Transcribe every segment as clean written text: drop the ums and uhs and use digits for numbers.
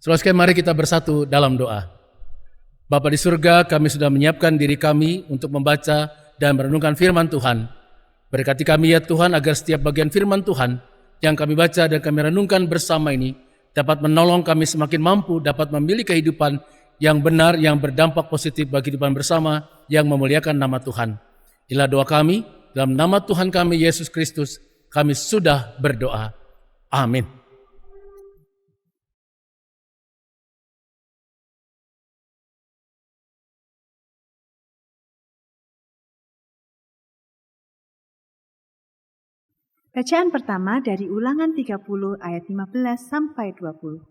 Saudara sekalian, mari kita bersatu dalam doa. Bapa di surga, kami sudah menyiapkan diri kami untuk membaca dan merenungkan firman Tuhan. Berkati kami ya Tuhan, agar setiap bagian firman Tuhan yang kami baca dan kami renungkan bersama ini dapat menolong kami semakin mampu dapat memilih kehidupan yang benar, yang berdampak positif bagi kehidupan bersama, yang memuliakan nama Tuhan. Inilah doa kami, dalam nama Tuhan kami Yesus Kristus, kami sudah berdoa. Amin. Bacaan pertama dari Ulangan 30 ayat 15 sampai 20.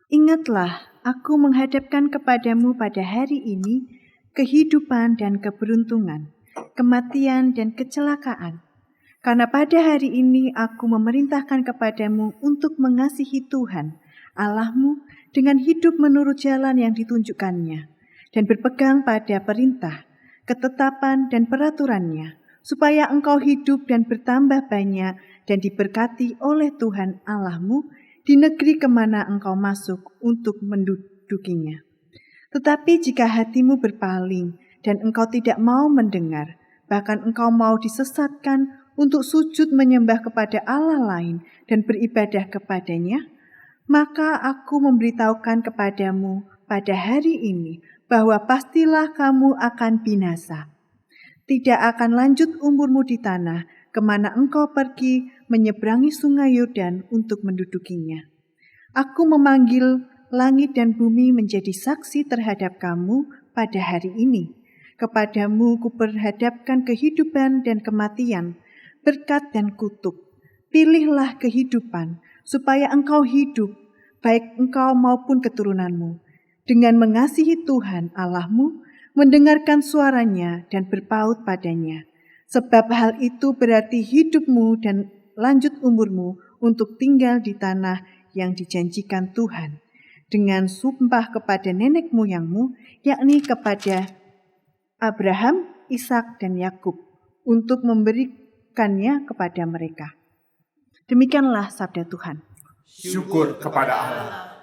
Ingatlah, aku menghadapkan kepadamu pada hari ini kehidupan dan keberuntungan, kematian dan kecelakaan. Karena pada hari ini aku memerintahkan kepadamu untuk mengasihi Tuhan, Allahmu, dengan hidup menurut jalan yang ditunjukkannya, dan berpegang pada perintah, ketetapan dan peraturannya, supaya engkau hidup dan bertambah banyak dan diberkati oleh Tuhan Allahmu di negeri kemana engkau masuk untuk mendudukinya. Tetapi jika hatimu berpaling dan engkau tidak mau mendengar, bahkan engkau mau disesatkan untuk sujud menyembah kepada Allah lain dan beribadah kepadanya, maka aku memberitahukan kepadamu pada hari ini bahwa pastilah kamu akan binasa. Tidak akan lanjut umurmu di tanah kemana engkau pergi menyeberangi sungai Yordan untuk mendudukinya. Aku memanggil langit dan bumi menjadi saksi terhadap kamu pada hari ini. Kepadamu kuperhadapkan kehidupan dan kematian, berkat dan kutuk. Pilihlah kehidupan, supaya engkau hidup, baik engkau maupun keturunanmu, dengan mengasihi Tuhan Allahmu, mendengarkan suaranya dan berpaut padanya. Sebab hal itu berarti hidupmu dan lanjut umurmu untuk tinggal di tanah yang dijanjikan Tuhan, dengan sumpah kepada nenek moyangmu, yakni kepada Abraham, Ishak dan Yakub, untuk memberikannya kepada mereka. Demikianlah sabda Tuhan. Syukur kepada Allah.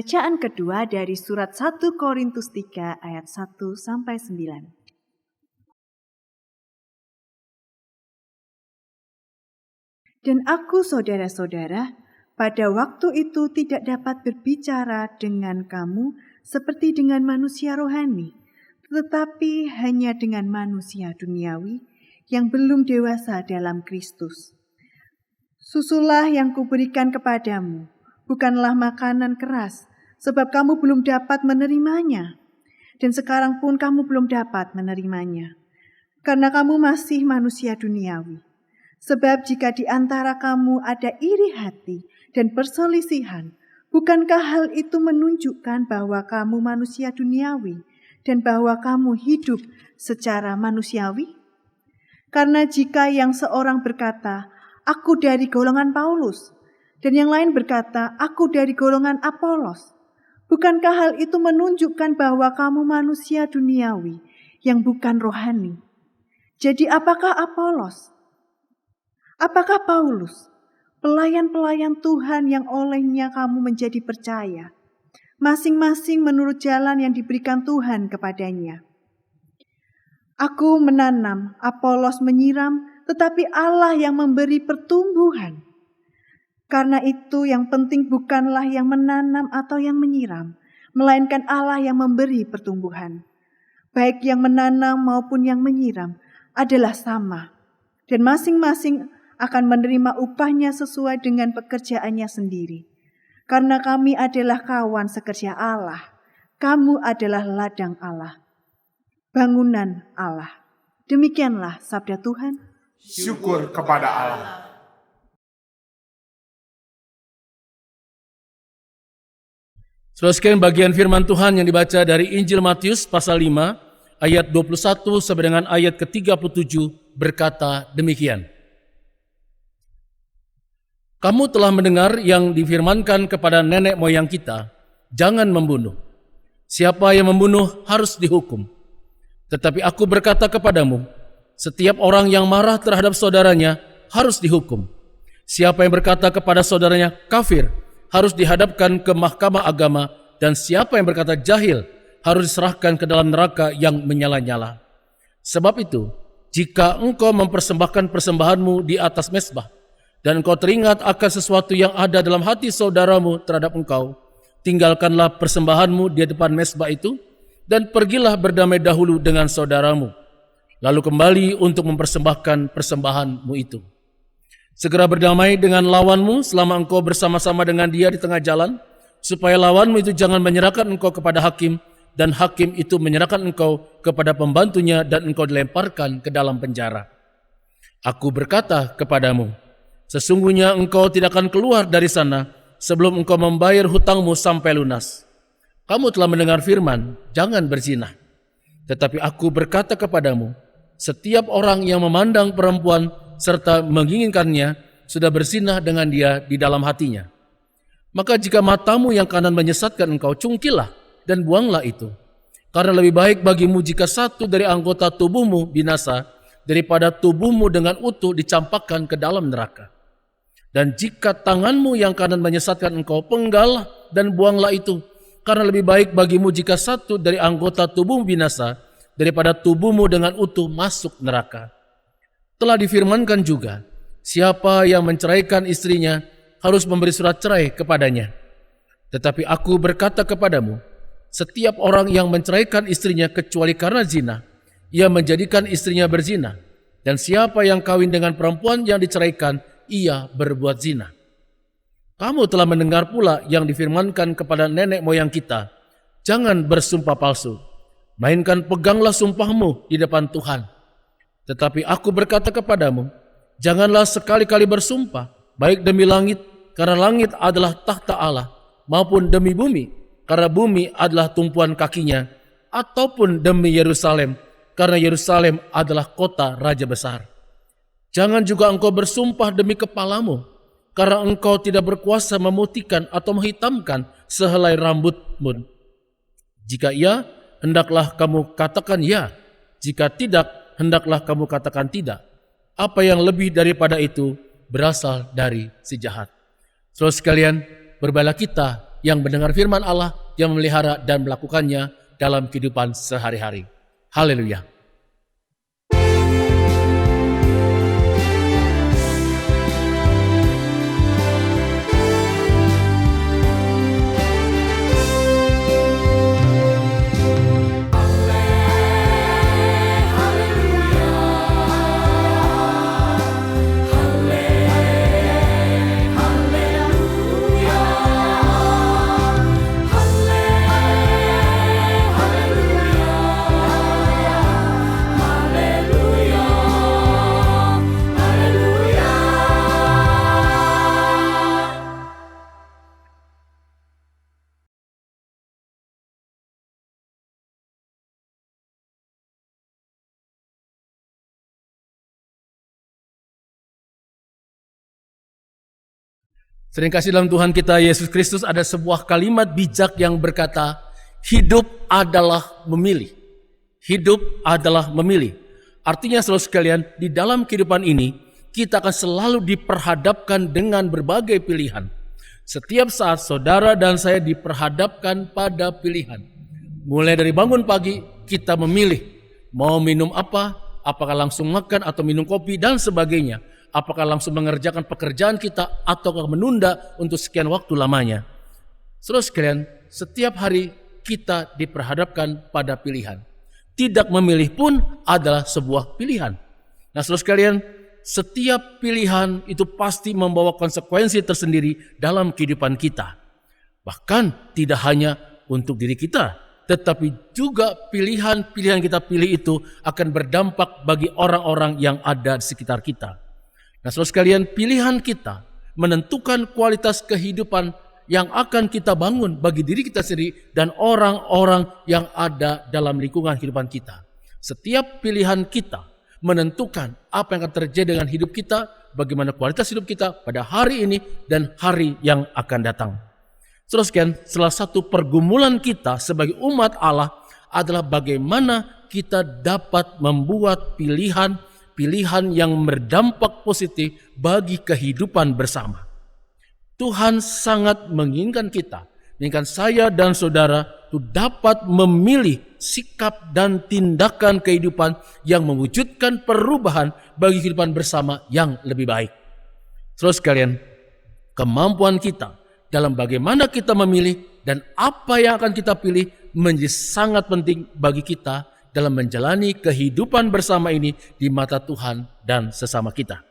Bacaan kedua dari surat 1 Korintus 3 ayat 1-9. Dan aku, saudara-saudara, pada waktu itu tidak dapat berbicara dengan kamu seperti dengan manusia rohani, tetapi hanya dengan manusia duniawi yang belum dewasa dalam Kristus. Susulah yang kuberikan kepadamu, bukanlah makanan keras, sebab kamu belum dapat menerimanya. Dan sekarang pun kamu belum dapat menerimanya, karena kamu masih manusia duniawi. Sebab jika di antara kamu ada iri hati dan perselisihan, bukankah hal itu menunjukkan bahwa kamu manusia duniawi dan bahwa kamu hidup secara manusiawi? Karena jika yang seorang berkata, aku dari golongan Paulus, dan yang lain berkata, aku dari golongan Apolos, bukankah hal itu menunjukkan bahwa kamu manusia duniawi yang bukan rohani? Jadi apakah Apolos? Apakah Paulus, pelayan-pelayan Tuhan yang olehnya kamu menjadi percaya, masing-masing menurut jalan yang diberikan Tuhan kepadanya? Aku menanam, Apolos menyiram, tetapi Allah yang memberi pertumbuhan. Karena itu yang penting bukanlah yang menanam atau yang menyiram, melainkan Allah yang memberi pertumbuhan. Baik yang menanam maupun yang menyiram adalah sama, dan masing-masing akan menerima upahnya sesuai dengan pekerjaannya sendiri. Karena kami adalah kawan sekerja Allah, kamu adalah ladang Allah, bangunan Allah. Demikianlah sabda Tuhan. Syukur kepada Allah. Saudara sekalian, bagian firman Tuhan yang dibaca dari Injil Matius pasal 5 ayat 21 sampai dengan ayat ke-37 berkata demikian. Kamu telah mendengar yang difirmankan kepada nenek moyang kita, jangan membunuh. Siapa yang membunuh harus dihukum. Tetapi aku berkata kepadamu, setiap orang yang marah terhadap saudaranya harus dihukum. Siapa yang berkata kepada saudaranya kafir harus dihadapkan ke mahkamah agama, dan siapa yang berkata jahil harus diserahkan ke dalam neraka yang menyala-nyala. Sebab itu, jika engkau mempersembahkan persembahanmu di atas mezbah, dan engkau teringat akan sesuatu yang ada dalam hati saudaramu terhadap engkau, tinggalkanlah persembahanmu di depan mezbah itu, dan pergilah berdamai dahulu dengan saudaramu. Lalu kembali untuk mempersembahkan persembahanmu itu. Segera berdamai dengan lawanmu selama engkau bersama-sama dengan dia di tengah jalan, supaya lawanmu itu jangan menyerahkan engkau kepada hakim, dan hakim itu menyerahkan engkau kepada pembantunya, dan engkau dilemparkan ke dalam penjara. Aku berkata kepadamu, sesungguhnya engkau tidak akan keluar dari sana sebelum engkau membayar hutangmu sampai lunas. Kamu telah mendengar firman, jangan berzina. Tetapi aku berkata kepadamu, setiap orang yang memandang perempuan serta menginginkannya sudah berzina dengan dia di dalam hatinya. Maka jika matamu yang kanan menyesatkan engkau, cungkilah dan buanglah itu. Karena lebih baik bagimu jika satu dari anggota tubuhmu binasa daripada tubuhmu dengan utuh dicampakkan ke dalam neraka. Dan jika tanganmu yang kanan menyesatkan engkau, penggallah dan buanglah itu. Karena lebih baik bagimu jika satu dari anggota tubuhmu binasa daripada tubuhmu dengan utuh masuk neraka. Telah difirmankan juga, siapa yang menceraikan istrinya harus memberi surat cerai kepadanya. Tetapi aku berkata kepadamu, setiap orang yang menceraikan istrinya kecuali karena zina, ia menjadikan istrinya berzina. Dan siapa yang kawin dengan perempuan yang diceraikan, ia berbuat zina. Kamu telah mendengar pula yang difirmankan kepada nenek moyang kita, jangan bersumpah palsu, mainkan peganglah sumpahmu di depan Tuhan. Tetapi aku berkata kepadamu, janganlah sekali-kali bersumpah, baik demi langit, karena langit adalah takhta Allah, maupun demi bumi, karena bumi adalah tumpuan kakinya, ataupun demi Yerusalem, karena Yerusalem adalah kota raja besar. Jangan juga engkau bersumpah demi kepalamu, karena engkau tidak berkuasa memutihkan atau menghitamkan sehelai rambutmu. Jika iya, hendaklah kamu katakan ya, jika tidak, hendaklah kamu katakan tidak. Apa yang lebih daripada itu berasal dari si jahat. Saudara sekalian, berbahagialah kita yang mendengar firman Allah, yang memelihara dan melakukannya dalam kehidupan sehari-hari. Haleluya. Sering kasih dalam Tuhan kita Yesus Kristus ada sebuah kalimat bijak yang berkata, hidup adalah memilih. Hidup adalah memilih. Artinya saudara sekalian, di dalam kehidupan ini, kita akan selalu diperhadapkan dengan berbagai pilihan. Setiap saat saudara dan saya diperhadapkan pada pilihan. Mulai dari bangun pagi, kita memilih mau minum apa, apakah langsung makan atau minum kopi dan sebagainya. Apakah langsung mengerjakan pekerjaan kita ataukah menunda untuk sekian waktu lamanya. Saudara sekalian, setiap hari kita diperhadapkan pada pilihan. Tidak memilih pun adalah sebuah pilihan. Nah saudara sekalian, setiap pilihan itu pasti membawa konsekuensi tersendiri dalam kehidupan kita. Bahkan tidak hanya untuk diri kita, tetapi juga pilihan-pilihan kita pilih itu akan berdampak bagi orang-orang yang ada di sekitar kita. Nah saudara sekalian, pilihan kita menentukan kualitas kehidupan yang akan kita bangun bagi diri kita sendiri dan orang-orang yang ada dalam lingkungan kehidupan kita. Setiap pilihan kita menentukan apa yang akan terjadi dengan hidup kita, bagaimana kualitas hidup kita pada hari ini dan hari yang akan datang. Saudara sekalian, salah satu pergumulan kita sebagai umat Allah adalah bagaimana kita dapat membuat pilihan yang berdampak positif bagi kehidupan bersama. Tuhan sangat menginginkan saya dan saudara untuk dapat memilih sikap dan tindakan kehidupan yang mewujudkan perubahan bagi kehidupan bersama yang lebih baik. Saudara sekalian, kemampuan kita dalam bagaimana kita memilih dan apa yang akan kita pilih menjadi sangat penting bagi kita dalam menjalani kehidupan bersama ini di mata Tuhan dan sesama kita.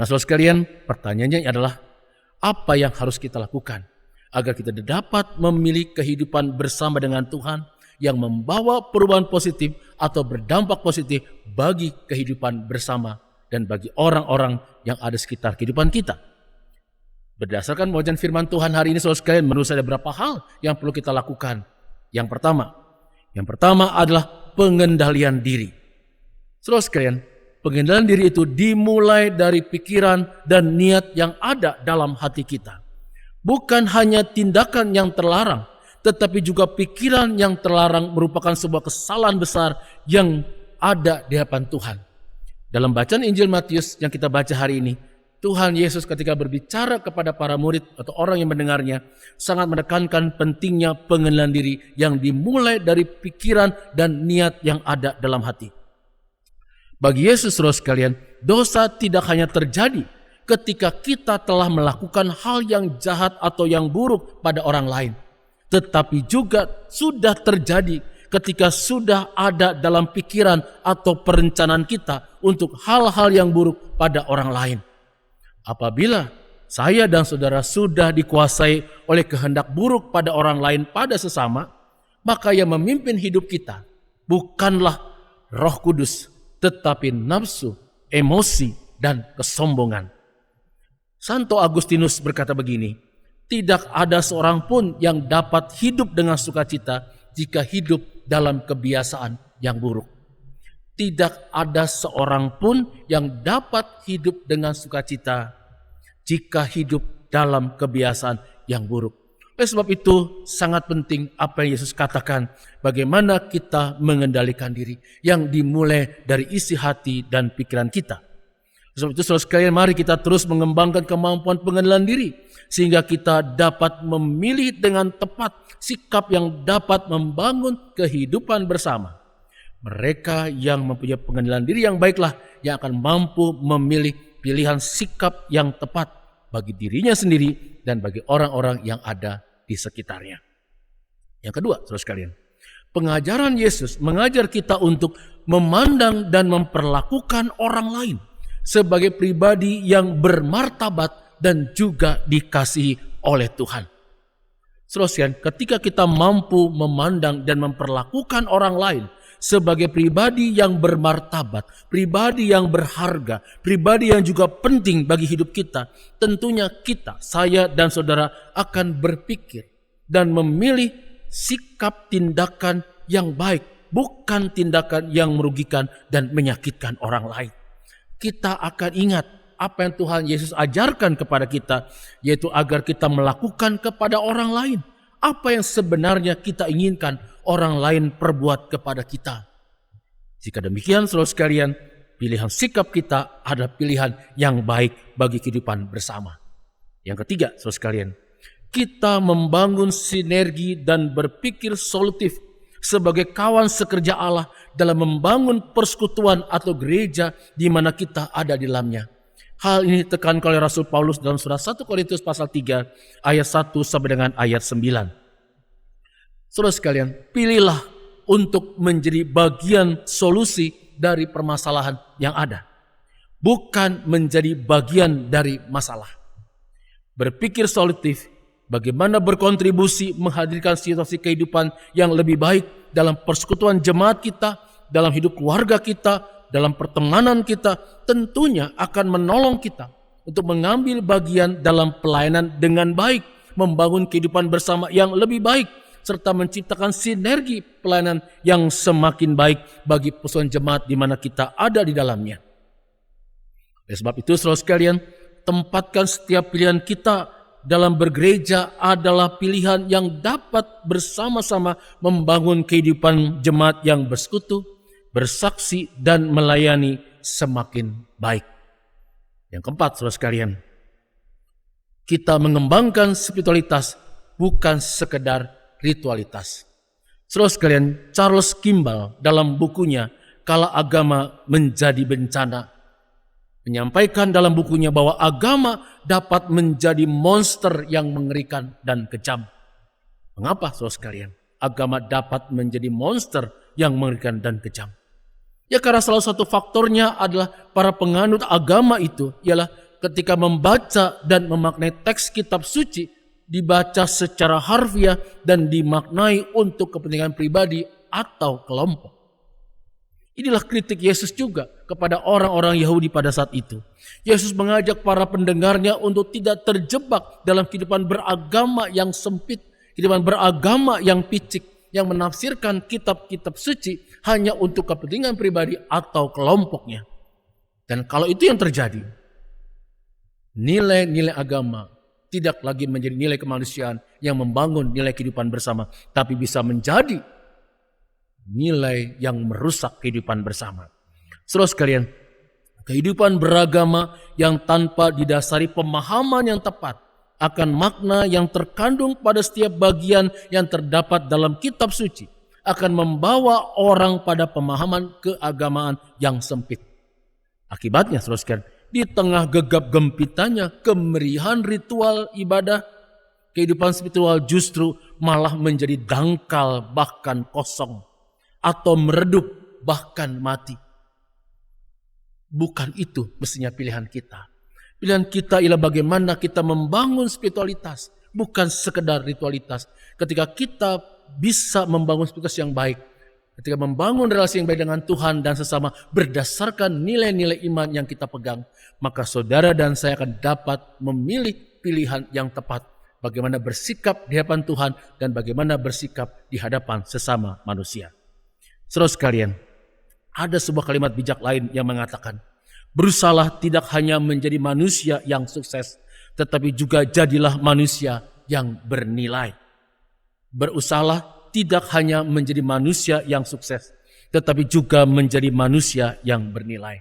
Nah saudara sekalian, pertanyaannya adalah apa yang harus kita lakukan agar kita dapat memilih kehidupan bersama dengan Tuhan yang membawa perubahan positif atau berdampak positif bagi kehidupan bersama dan bagi orang-orang yang ada sekitar kehidupan kita. Berdasarkan bacaan firman Tuhan hari ini saudara sekalian, menurut saya ada beberapa hal yang perlu kita lakukan. Yang pertama adalah pengendalian diri. Saudara sekalian, pengendalian diri itu dimulai dari pikiran dan niat yang ada dalam hati kita. Bukan hanya tindakan yang terlarang, tetapi juga pikiran yang terlarang merupakan sebuah kesalahan besar yang ada di hadapan Tuhan. Dalam bacaan Injil Matius yang kita baca hari ini, Tuhan Yesus ketika berbicara kepada para murid atau orang yang mendengarnya sangat menekankan pentingnya pengendalian diri yang dimulai dari pikiran dan niat yang ada dalam hati. Bagi Yesus saudara sekalian, dosa tidak hanya terjadi ketika kita telah melakukan hal yang jahat atau yang buruk pada orang lain, tetapi juga sudah terjadi ketika sudah ada dalam pikiran atau perencanaan kita untuk hal-hal yang buruk pada orang lain. Apabila saya dan saudara sudah dikuasai oleh kehendak buruk pada orang lain pada sesama, maka yang memimpin hidup kita bukanlah Roh Kudus, tetapi nafsu, emosi, dan kesombongan. Santo Agustinus berkata begini, tidak ada seorang pun yang dapat hidup dengan sukacita jika hidup dalam kebiasaan yang buruk. Tidak ada seorang pun yang dapat hidup dengan sukacita jika hidup dalam kebiasaan yang buruk. Oleh sebab itu sangat penting apa yang Yesus katakan, bagaimana kita mengendalikan diri yang dimulai dari isi hati dan pikiran kita. Sebab itu saudara sekalian, mari kita terus mengembangkan kemampuan pengenalan diri sehingga kita dapat memilih dengan tepat sikap yang dapat membangun kehidupan bersama. Mereka yang mempunyai pengenalan diri yang baiklah yang akan mampu memilih pilihan sikap yang tepat bagi dirinya sendiri dan bagi orang-orang yang ada di sekitarnya. Yang kedua, saudara sekalian, pengajaran Yesus mengajar kita untuk memandang dan memperlakukan orang lain sebagai pribadi yang bermartabat dan juga dikasihi oleh Tuhan. Saudara sekalian, ketika kita mampu memandang dan memperlakukan orang lain sebagai pribadi yang bermartabat, pribadi yang berharga, pribadi yang juga penting bagi hidup kita, tentunya kita, saya dan saudara akan berpikir dan memilih sikap tindakan yang baik, bukan tindakan yang merugikan dan menyakitkan orang lain. Kita akan ingat apa yang Tuhan Yesus ajarkan kepada kita, yaitu agar kita melakukan kepada orang lain apa yang sebenarnya kita inginkan orang lain perbuat kepada kita. Jika demikian, saudara sekalian, pilihan sikap kita adalah pilihan yang baik bagi kehidupan bersama. Yang ketiga, saudara sekalian, kita membangun sinergi dan berpikir solutif sebagai kawan sekerja Allah dalam membangun persekutuan atau gereja di mana kita ada di dalamnya. Hal ini ditekankan oleh Rasul Paulus dalam surat 1 Korintus pasal 3 ayat 1 sampai dengan ayat 9. Saudara sekalian, pilihlah untuk menjadi bagian solusi dari permasalahan yang ada, bukan menjadi bagian dari masalah. Berpikir solutif, bagaimana berkontribusi menghadirkan situasi kehidupan yang lebih baik dalam persekutuan jemaat kita, dalam hidup keluarga kita, dalam pertemanan kita, tentunya akan menolong kita untuk mengambil bagian dalam pelayanan dengan baik, membangun kehidupan bersama yang lebih baik, serta menciptakan sinergi pelayanan yang semakin baik bagi persekutuan jemaat di mana kita ada di dalamnya. Oleh sebab itu, saudara sekalian, tempatkan setiap pilihan kita dalam bergereja adalah pilihan yang dapat bersama-sama membangun kehidupan jemaat yang bersekutu, bersaksi, dan melayani semakin baik. Yang keempat, saudara sekalian, kita mengembangkan spiritualitas bukan sekedar ritualitas. Saudara sekalian, Charles Kimball dalam bukunya Kala Agama Menjadi Bencana menyampaikan dalam bukunya bahwa agama dapat menjadi monster yang mengerikan dan kejam. Mengapa, saudara sekalian, agama dapat menjadi monster yang mengerikan dan kejam? Ya karena salah satu faktornya adalah para penganut agama itu ialah ketika membaca dan memaknai teks kitab suci, dibaca secara harfiah dan dimaknai untuk kepentingan pribadi atau kelompok. Inilah kritik Yesus juga kepada orang-orang Yahudi pada saat itu. Yesus mengajak para pendengarnya untuk tidak terjebak dalam kehidupan beragama yang sempit, kehidupan beragama yang picik, yang menafsirkan kitab-kitab suci hanya untuk kepentingan pribadi atau kelompoknya. Dan kalau itu yang terjadi, nilai-nilai agama tidak lagi menjadi nilai kemanusiaan yang membangun nilai kehidupan bersama, tapi bisa menjadi nilai yang merusak kehidupan bersama. Saudara sekalian, kehidupan beragama yang tanpa didasari pemahaman yang tepat akan makna yang terkandung pada setiap bagian yang terdapat dalam kitab suci akan membawa orang pada pemahaman keagamaan yang sempit. Akibatnya, saudara sekalian, di tengah gegap gempitanya kemerihan ritual ibadah, kehidupan spiritual justru malah menjadi dangkal bahkan kosong atau meredup bahkan mati. Bukan itu mestinya pilihan kita. Pilihan kita ialah bagaimana kita membangun spiritualitas, bukan sekedar ritualitas. Ketika kita bisa membangun spiritualitas yang baik, ketika membangun relasi yang baik dengan Tuhan dan sesama berdasarkan nilai-nilai iman yang kita pegang, maka saudara dan saya akan dapat memilih pilihan yang tepat. Bagaimana bersikap di hadapan Tuhan dan bagaimana bersikap di hadapan sesama manusia. Saudara sekalian, ada sebuah kalimat bijak lain yang mengatakan, berusahalah tidak hanya menjadi manusia yang sukses, tetapi juga jadilah manusia yang bernilai. Berusahalah tidak hanya menjadi manusia yang sukses, tetapi juga menjadi manusia yang bernilai.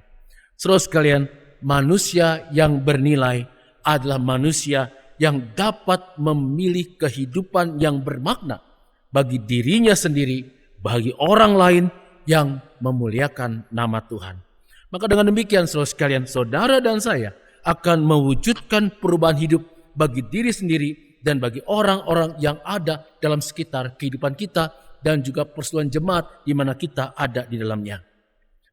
Saudara sekalian, manusia yang bernilai adalah manusia yang dapat memilih kehidupan yang bermakna bagi dirinya sendiri, bagi orang lain yang memuliakan nama Tuhan. Maka dengan demikian saudara sekalian, saudara dan saya akan mewujudkan perubahan hidup bagi diri sendiri dan bagi orang-orang yang ada dalam sekitar kehidupan kita dan juga persekutuan jemaat di mana kita ada di dalamnya.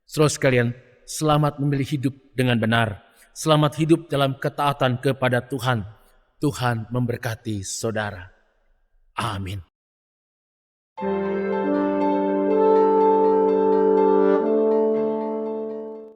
Saudara sekalian, selamat memilih hidup dengan benar. Selamat hidup dalam ketaatan kepada Tuhan. Tuhan memberkati saudara. Amin.